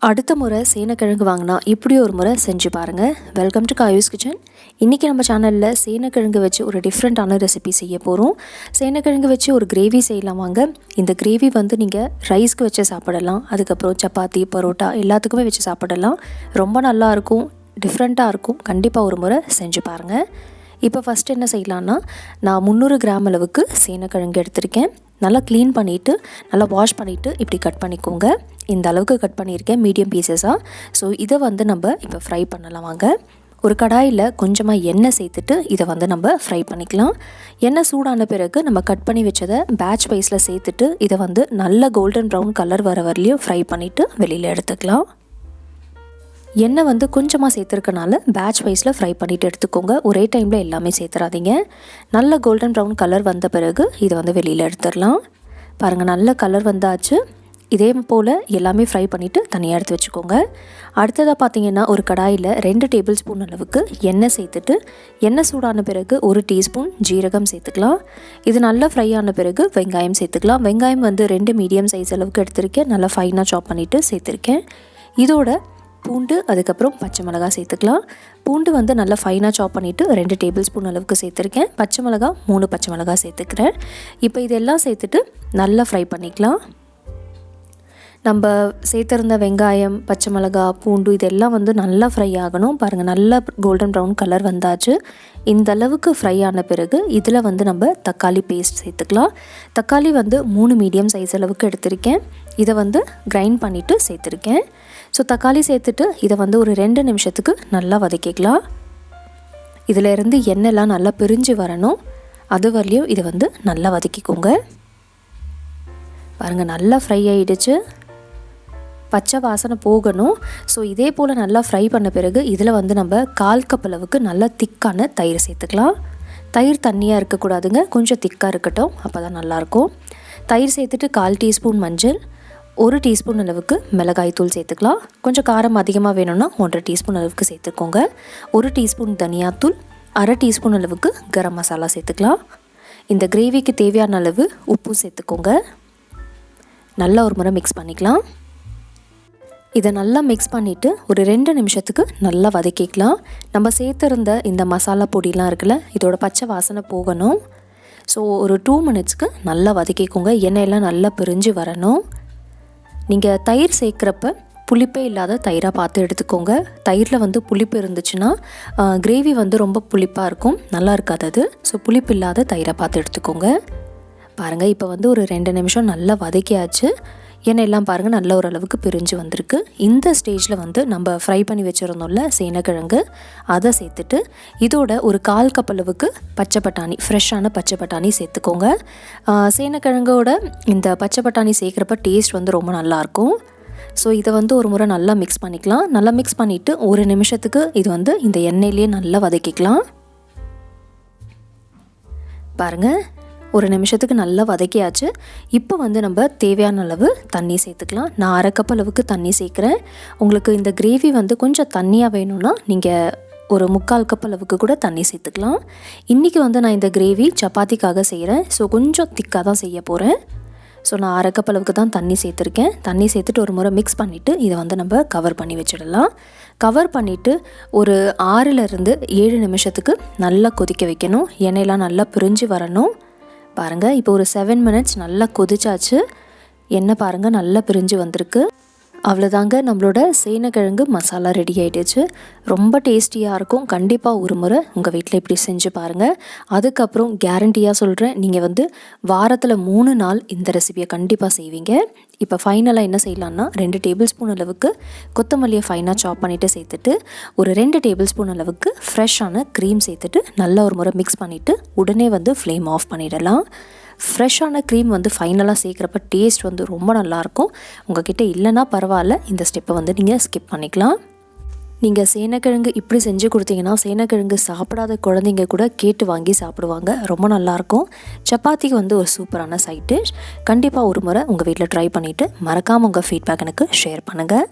அடுத்த முறை சேனக்கிழங்கு வாங்கினா இப்படி ஒரு முறை செஞ்சு பாருங்கள். Welcome to Kayu's kitchen. இன்றைக்கி நம்ம சேனலில் சேனக்கிழங்கு வச்சு ஒரு டிஃப்ரெண்ட்டான ரெசிபி செய்ய போகிறோம். சேனக்கிழங்கு வச்சு ஒரு கிரேவி செய்யலாம் வாங்க. இந்த கிரேவி நீங்கள் ரைஸ்க்கு வச்சு சாப்பிடலாம், அதுக்கப்புறம் சப்பாத்தி பரோட்டா எல்லாத்துக்குமே வச்சு சாப்பிடலாம். ரொம்ப நல்லாயிருக்கும், டிஃப்ரெண்ட்டாக இருக்கும். கண்டிப்பாக ஒரு முறை செஞ்சு பாருங்கள். இப்போ ஃபஸ்ட்டு என்ன செய்யலான்னா, நான் 300 கிராம் அளவுக்கு சேனக்கிழங்கு எடுத்திருக்கேன். நல்லா க்ளீன் பண்ணிவிட்டு நல்லா வாஷ் பண்ணிவிட்டு இப்படி கட் பண்ணிக்கோங்க. இந்த அளவுக்கு கட் பண்ணியிருக்கேன் மீடியம் பீசஸாக. ஸோ இதை நம்ம இப்போ ஃப்ரை பண்ணலாம் வாங்க. ஒரு கடாயில் கொஞ்சமாக எண்ணெய் சேர்த்துட்டு இதை நம்ம ஃப்ரை பண்ணிக்கலாம். எண்ணெய் சூடான பிறகு நம்ம கட் பண்ணி வச்சதை பேட்ச் வைஸில் சேர்த்துட்டு இதை நல்ல கோல்டன் ப்ரௌன் கலர் வர வரலையும் ஃப்ரை பண்ணிவிட்டு வெளியில் எடுத்துக்கலாம். எண்ணெய் கொஞ்சமாக சேர்த்துருக்கனால பேட்ச் வைஸில் ஃப்ரை பண்ணிவிட்டு எடுத்துக்கோங்க. ஒரே டைமில் எல்லாமே சேர்த்துறாதீங்க. நல்ல கோல்டன் ப்ரௌன் கலர் வந்த பிறகு இதை வெளியில் எடுத்துடலாம். பாருங்கள், நல்ல கலர் வந்தாச்சு. இதே போல் எல்லாமே ஃப்ரை பண்ணிவிட்டு தனியாக எடுத்து வச்சுக்கோங்க. அடுத்ததாக பார்த்திங்கன்னா, ஒரு கடாயில் 2 டேபிள் ஸ்பூன் அளவுக்கு எண்ணெய் சேர்த்துட்டு எண்ணெய் சூடான பிறகு 1 டீஸ்பூன் ஜீரகம் சேர்த்துக்கலாம். இது நல்லா ஃப்ரை ஆன பிறகு வெங்காயம் சேர்த்துக்கலாம். வெங்காயம் 2 மீடியம் சைஸ் அளவுக்கு எடுத்திருக்கேன். நல்லா ஃபைனாக சாப் பண்ணிவிட்டு சேர்த்துருக்கேன். இதோட பூண்டு, அதுக்கப்புறம் பச்சை மிளகாய் சேர்த்துக்கலாம். பூண்டு நல்லா ஃபைனாக சாப் பண்ணிவிட்டு 2 டேபிள் ஸ்பூன் அளவுக்கு சேர்த்துருக்கேன். பச்சை மிளகாய் 3 பச்சை மிளகாய் சேர்த்துக்கிறேன். இப்போ இதெல்லாம் சேர்த்துட்டு நல்லா ஃப்ரை பண்ணிக்கலாம். நம்ம சேர்த்துருந்த வெங்காயம், பச்சை மிளகாய், பூண்டு இதெல்லாம் நல்லா ஃப்ரை ஆகணும். பாருங்கள், நல்லா கோல்டன் ப்ரௌன் கலர் வந்தாச்சு. இந்த அளவுக்கு ஃப்ரை ஆன பிறகு இதில் நம்ம தக்காளி பேஸ்ட் சேர்த்துக்கலாம். தக்காளி 3 மீடியம் சைஸ் அளவுக்கு எடுத்திருக்கேன். இதை கிரைண்ட் பண்ணிவிட்டு சேர்த்துருக்கேன். ஸோ தக்காளி சேர்த்துட்டு இதை ஒரு 2 நிமிஷத்துக்கு நல்லா வதக்கிக்கலாம். இதில் இருந்து எண்ணெய்லாம் நல்லா பிரிஞ்சு வரணும். அது வரலையும் இதை நல்லா வதக்கிக்கோங்க. பாருங்கள், நல்லா ஃப்ரை ஆகிடுச்சு. பச்சை வாசனை போகணும். ஸோ இதே போல் நல்லா ஃப்ரை பண்ண பிறகு இதில் நம்ம 1/4 கப் அளவுக்கு நல்லா திக்கான தயிர் சேர்த்துக்கலாம். தயிர் தண்ணியாக இருக்கக்கூடாதுங்க, கொஞ்சம் திக்காக இருக்கட்டும், அப்போ தான் நல்லாயிருக்கும். தயிர் சேர்த்துட்டு 1/4 டீஸ்பூன் மஞ்சள், 1 டீஸ்பூன் அளவுக்கு மிளகாய் தூள் சேர்த்துக்கலாம். கொஞ்சம் காரம் அதிகமாக வேணும்னா 1.5 டீஸ்பூன் அளவுக்கு சேர்த்துக்கோங்க. 1 டீஸ்பூன் தனியாத்தூள், 1/2 டீஸ்பூன் அளவுக்கு கரம் மசாலா சேர்த்துக்கலாம். இந்த கிரேவிக்கு தேவையான அளவு உப்பு சேர்த்துக்கோங்க. நல்லா ஒரு முறை மிக்ஸ் பண்ணிக்கலாம். இதை நல்லா மிக்ஸ் பண்ணிவிட்டு ஒரு 2 நிமிஷத்துக்கு நல்லா வதக்கிக்கலாம். நம்ம சேர்த்துருந்த இந்த மசாலா பொடிலாம் இருக்குல்ல, இதோட பச்சை வாசனை போகணும். ஸோ ஒரு 2 மினிட்ஸ்க்கு நல்லா வதக்கிக்கோங்க. எண்ணெயெல்லாம் நல்லா பிரிஞ்சு வரணும். நீங்கள் தயிர் சேர்க்குறப்ப புளிப்பே இல்லாத தயிராக பார்த்து எடுத்துக்கோங்க. தயிரில் புளிப்பு இருந்துச்சுன்னா கிரேவி ரொம்ப புளிப்பாக இருக்கும், நல்லா இருக்காது அது. ஸோ புளிப்பு இல்லாத தயிரை பார்த்து எடுத்துக்கோங்க. பாருங்கள், இப்போ ஒரு 2 நிமிஷம் நல்லா வதக்கியாச்சு. எண்ணெயெல்லாம் பாருங்கள் நல்லா ஓரளவுக்கு பிரிஞ்சு வந்திருக்கு. இந்த ஸ்டேஜில் நம்ம ஃப்ரை பண்ணி வச்சுருந்தோம்ல சேனக்கிழங்கு, அதை சேர்த்துட்டு இதோட ஒரு 1/4 கப் அளவுக்கு பச்சை பட்டாணி, ஃப்ரெஷ்ஷான பச்சை பட்டாணி சேர்த்துக்கோங்க. சேனக்கிழங்கோட இந்த பச்சை பட்டாணி சேர்க்குறப்ப டேஸ்ட் ரொம்ப நல்லாயிருக்கும். ஸோ இதை ஒரு முறை நல்லா மிக்ஸ் பண்ணிக்கலாம். நல்லா மிக்ஸ் பண்ணிவிட்டு 1 நிமிஷத்துக்கு இது இந்த எண்ணெயிலே நல்லா வதக்கிக்கலாம். பாருங்கள், 1 நிமிஷத்துக்கு நல்லா வதக்கியாச்சு. இப்போ நம்ம தேவையான அளவு தண்ணி சேர்த்துக்கலாம். நான் 1/2 கப் அளவுக்கு தண்ணி சேர்க்குறேன். உங்களுக்கு இந்த கிரேவி கொஞ்சம் தண்ணியாக வேணும்னா நீங்கள் ஒரு 3/4 கப் அளவுக்கு கூட தண்ணி சேர்த்துக்கலாம். இன்றைக்கி நான் இந்த கிரேவி சப்பாத்திக்காக செய்கிறேன். ஸோ கொஞ்சம் திக்காக தான் செய்ய போகிறேன். ஸோ நான் 1/2 கப் அளவுக்கு தான் தண்ணி சேர்த்துருக்கேன். தண்ணி சேர்த்துட்டு ஒரு முறை மிக்ஸ் பண்ணிவிட்டு இதை நம்ம கவர் பண்ணி வச்சிடலாம். கவர் பண்ணிவிட்டு ஒரு 6லேருந்து 7 நிமிஷத்துக்கு நல்லா கொதிக்க வைக்கணும். எண்ணெயெல்லாம் நல்லா பிரிஞ்சு வரணும். பாருங்கள், இப்போ ஒரு 7 மினிட்ஸ் நல்லா கொதிச்சாச்சு. எண்ணெய் பாருங்கள் நல்லா பிரிஞ்சு வந்திருக்கு. அவ்வளோதாங்க, நம்மளோட சேனக்கிழங்கு மசாலா ரெடி ஆகிடுச்சு. ரொம்ப டேஸ்டியாக இருக்கும். கண்டிப்பாக ஒரு முறை உங்கள் வீட்டில் இப்படி செஞ்சு பாருங்கள். அதுக்கப்புறம் கேரண்டியாக சொல்கிறேன், நீங்கள் வாரத்தில் 3 நாள் இந்த ரெசிபியை கண்டிப்பாக செய்வீங்க. இப்போ ஃபைனலாக என்ன செய்யலான்னா, 2 டேபிள் ஸ்பூன் அளவுக்கு கொத்தமல்லியை ஃபைனாக சாப் பண்ணிவிட்டு சேர்த்துட்டு ஒரு 2 டேபிள் ஸ்பூன் அளவுக்கு ஃப்ரெஷ்ஷான க்ரீம் சேர்த்துட்டு நல்லா ஒரு முறை மிக்ஸ் பண்ணிவிட்டு உடனே ஃப்ளேம் ஆஃப் பண்ணிடலாம். ஃப்ரெஷ்ஷான க்ரீம் ஃபைனலாக சேர்க்குறப்ப டேஸ்ட் ரொம்ப நல்லாயிருக்கும். உங்கள் கிட்டே இல்லைன்னா பரவாயில்ல, இந்த ஸ்டெப்பை நீங்கள் ஸ்கிப் பண்ணிக்கலாம். நீங்கள் சேனக்கிழங்கு இப்படி செஞ்சு கொடுத்தீங்கன்னா சேனக்கிழங்கு சாப்பிடாத குழந்தைங்க கூட கேட்டு வாங்கி சாப்பிடுவாங்க. ரொம்ப நல்லாயிருக்கும். சப்பாத்திக்கு ஒரு சூப்பரான சைட் டிஷ். கண்டிப்பாக ஒரு முறை உங்கள் வீட்டில் ட்ரை பண்ணிவிட்டு மறக்காமல் உங்கள் ஃபீட்பேக் எனக்கு ஷேர் பண்ணுங்கள்.